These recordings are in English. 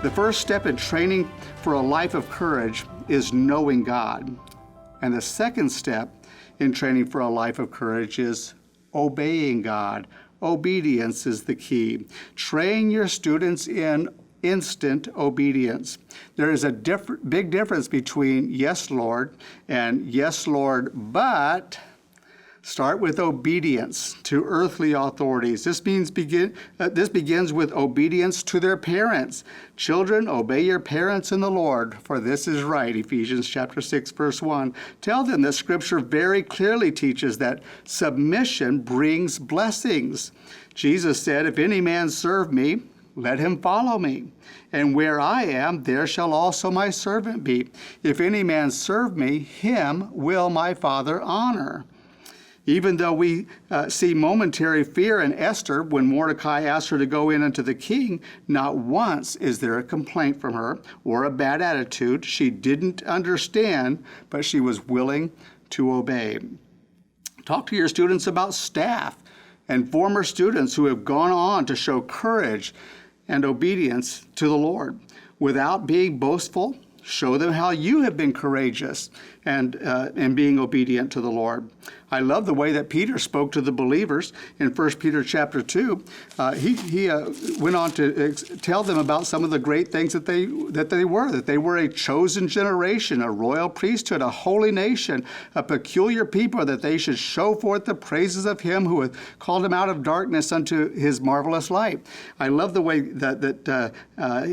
The first step in training for a life of courage is knowing God. And the second step in training for a life of courage is obeying God. Obedience is the key. Train your students in instant obedience. There is a big difference between yes, Lord, and yes, Lord, but start with obedience to earthly authorities. This begins with obedience to their parents. Children, obey your parents in the Lord, for this is right. Ephesians chapter 6, verse 1. Tell them that Scripture very clearly teaches that submission brings blessings. Jesus said, if any man serve me, let him follow me. And where I am, there shall also my servant be. If any man serve me, him will my Father honor. Even though we see momentary fear in Esther when Mordecai asked her to go in unto the king, not once is there a complaint from her or a bad attitude. She didn't understand, but she was willing to obey. Talk to your students about staff and former students who have gone on to show courage and obedience to the Lord. Without being boastful, show them how you have been courageous and being obedient to the Lord. I love the way that Peter spoke to the believers in 1 Peter chapter 2. He went on to tell them about some of the great things that they were a chosen generation, a royal priesthood, a holy nation, a peculiar people, that they should show forth the praises of him who hath called them out of darkness unto his marvelous light. I love the way that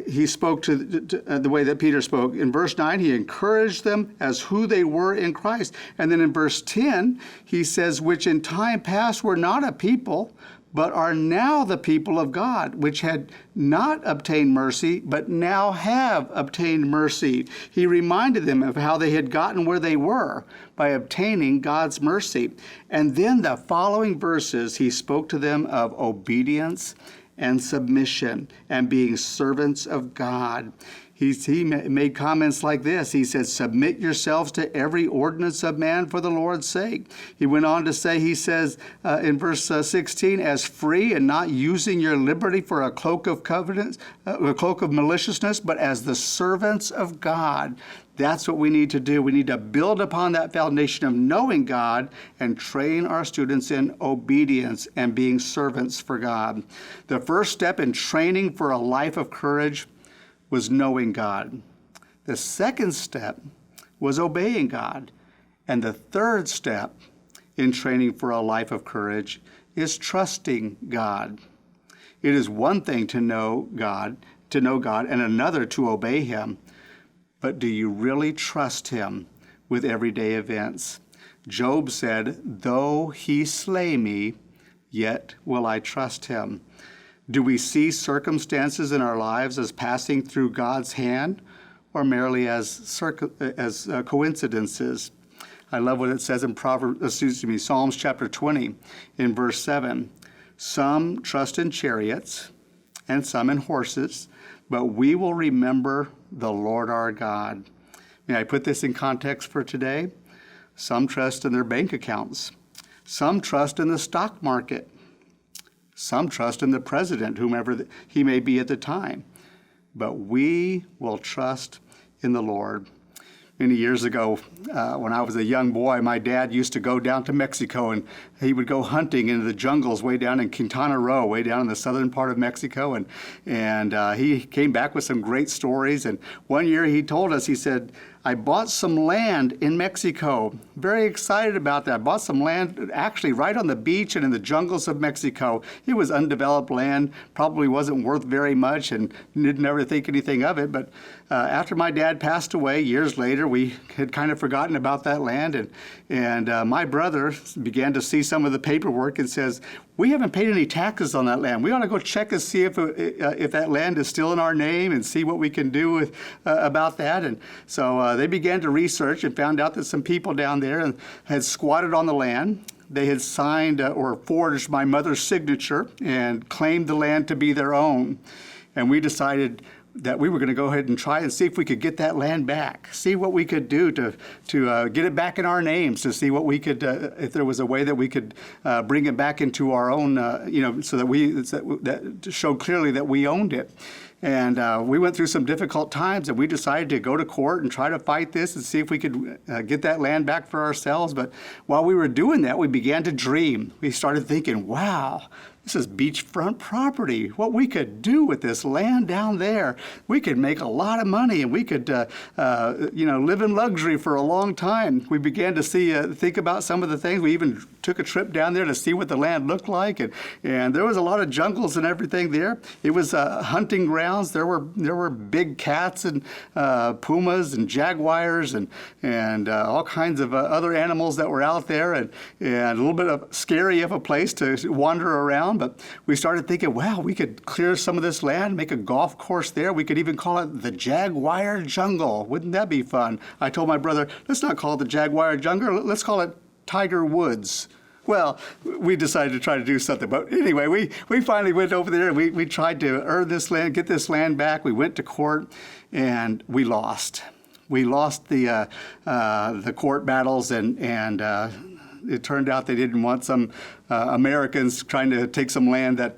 he spoke to the way that Peter spoke. In verse 9, he encouraged them as who they were in Christ. And then in verse 10, he says, which in time past were not a people, but are now the people of God, which had not obtained mercy, but now have obtained mercy. He reminded them of how they had gotten where they were by obtaining God's mercy. And then the following verses, he spoke to them of obedience and submission and being servants of God. He made comments like this. He said, submit yourselves to every ordinance of man for the Lord's sake. He went on to say, he says in verse 16, as free and not using your liberty for a cloak of covenants, a cloak of maliciousness, but as the servants of God. That's what we need to do. We need to build upon that foundation of knowing God and train our students in obedience and being servants for God. The first step in training for a life of courage was knowing God. The second step was obeying God. And the third step in training for a life of courage is trusting God. It is one thing to know God, and another to obey him. But do you really trust him with everyday events? Job said, though he slay me, yet will I trust him. Do we see circumstances in our lives as passing through God's hand or merely as coincidences? I love what it says in Psalms chapter 20 in verse 7. Some trust in chariots and some in horses, but we will remember the Lord our God. May I put this in context for today? Some trust in their bank accounts. Some trust in the stock market. Some trust in the president, whomever he may be at the time. But we will trust in the Lord. Many years ago, when I was a young boy, my dad used to go down to Mexico, and he would go hunting into the jungles way down in Quintana Roo, way down in the southern part of Mexico. And he came back with some great stories. And one year he told us, he said, I bought some land in Mexico. Very excited about that. I bought some land actually right on the beach and in the jungles of Mexico. It was undeveloped land, probably wasn't worth very much, and didn't ever think anything of it. But after my dad passed away, years later, we had kind of forgotten about that land. And my brother began to see some of the paperwork and says, we haven't paid any taxes on that land. We ought to go check and see if that land is still in our name and see what we can do with, about that. And so they began to research and found out that some people down there had squatted on the land. They had signed or forged my mother's signature and claimed the land to be their own. And we decided that we were going to go ahead and try and see if we could get that land back, see what we could do to get it back in our names, to see what we could, if there was a way that we could bring it back into our own, so that to show clearly that we owned it. And we went through some difficult times, and we decided to go to court and try to fight this and see if we could get that land back for ourselves. But while we were doing that, we began to dream. We started thinking, wow, this is beachfront property. What we could do with this land down there, we could make a lot of money, and we could, live in luxury for a long time. We began to think about some of the things. We even took a trip down there to see what the land looked like, and there was a lot of jungles and everything there. It was hunting grounds. There were big cats and pumas and jaguars and all kinds of other animals that were out there, and a little bit of scary of a place to wander around. But we started thinking, wow, we could clear some of this land, make a golf course there. We could even call it the Jaguar Jungle. Wouldn't that be fun? I told my brother, let's not call it the Jaguar Jungle. Let's call it Tiger Woods. Well, we decided to try to do something. But anyway, we finally went over there. We tried to earn this land, get this land back. We went to court, and we lost. We lost the court battles, and it turned out they didn't want some Americans trying to take some land that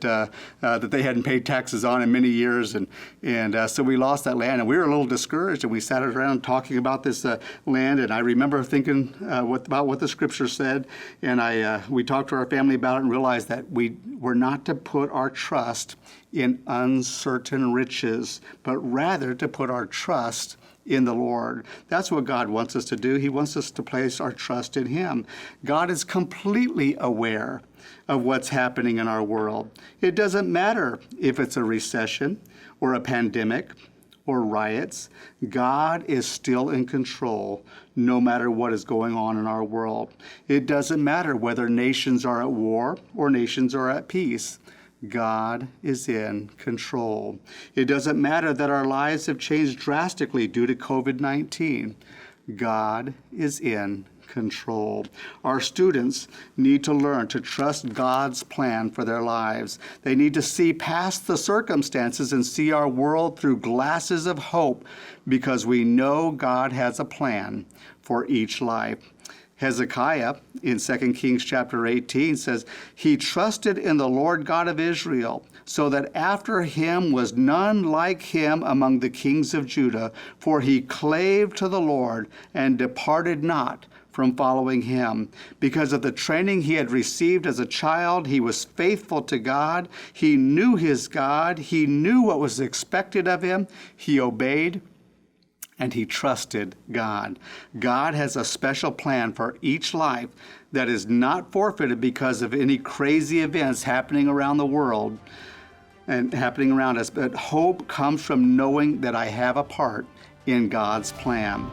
they hadn't paid taxes on in many years, and so we lost that land, and we were a little discouraged, and we sat around talking about this land, and I remember thinking about what the scripture said, and we talked to our family about it and realized that we were not to put our trust in uncertain riches, but rather to put our trust in the Lord. That's what God wants us to do. He wants us to place our trust in Him. God is completely aware of what's happening in our world. It doesn't matter if it's a recession or a pandemic or riots. God is still in control no matter what is going on in our world. It doesn't matter whether nations are at war or nations are at peace. God is in control. It doesn't matter that our lives have changed drastically due to COVID-19. God is in control. Our students need to learn to trust God's plan for their lives. They need to see past the circumstances and see our world through glasses of hope, because we know God has a plan for each life. Hezekiah in 2 Kings chapter 18 says, he trusted in the Lord God of Israel, so that after him was none like him among the kings of Judah, for he clave to the Lord and departed not from following him. Because of the training he had received as a child, he was faithful to God. He knew his God. He knew what was expected of him. He obeyed, and he trusted God. God has a special plan for each life that is not forfeited because of any crazy events happening around the world and happening around us. But hope comes from knowing that I have a part in God's plan.